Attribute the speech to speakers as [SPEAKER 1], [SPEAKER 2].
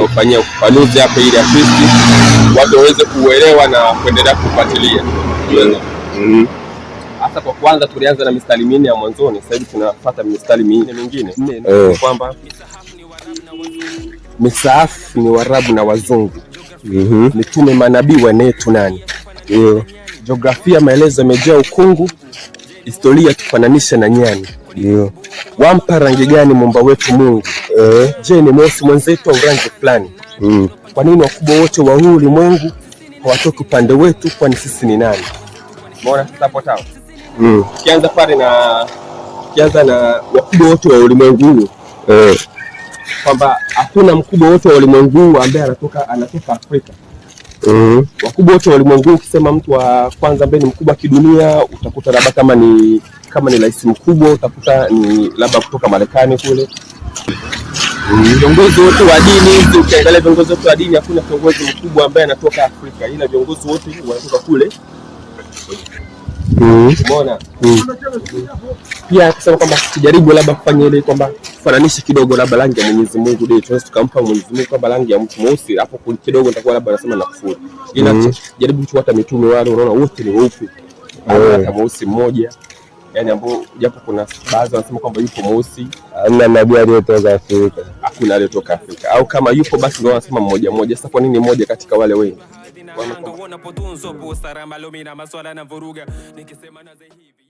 [SPEAKER 1] kufanyia ufafanuzi hapa ili at least watu waweze kuelewa na kuendelea kufuatilia. Hasa kwa kwanza tulianza na mistari minne ya mwanzoni, sasa hivi tunafuata mistari minne mingine. Kwamba misaafu ni Waarabu na Wazungu. Mitume manabii wanetu nani? Jiografia maelezo yamejaa ukungu, historia tufananisha na nyani. Wampa rangi gani Muumba wetu Mungu? Je, ni mweusi mwenzetu au rangi fulani? Kwa nini wakubwa wote wa huu ulimwengu hawatoki upande wetu, kwani sisi ni nani? Umeona hapo sawa? Kianza pale na wakubwa wote wa ulimwengu huu. Kwamba hakuna mkubwa wote wa ulimwengu ambaye anatoka Afrika. Wakubwa wote wa ulimwengu, ukisema mtu wa kwanza ambaye ni mkubwa kidunia, utakuta labda kama ni rais mkubwa, utakuta ni labda kutoka Marekani kule. Viongozi wote wa dini, ukiangalia viongozi wote wa dini, hakuna kiongozi mkubwa ambaye anatoka Afrika, ila viongozi wote wanatoka kule. Umeona? Pia kusema kwamba tujaribu labda kufanya ile kwamba kufananisha kidogo labda rangi ya Mwenyezi Mungu, ndio tunaweza tukampa Mwenyezi Mungu kwamba rangi ya mtu mweusi, hapo kidogo nitakuwa labda nasema na kufuru. Ila jaribu kufuata mitume wale, unaona wote ni weupe. Hata mweusi mmoja, yani ambao japo kuna baadhi wanasema kwamba yupo mweusi, hamna nabii aliyetoka Afrika. Hakuna aliyetoka Afrika. Au kama yupo basi ndio wanasema mmoja mmoja. Sasa kwa nini mmoja katika wale wengi? Wanapotunzo busara malumi na maswala na vuruga nikisema na hivi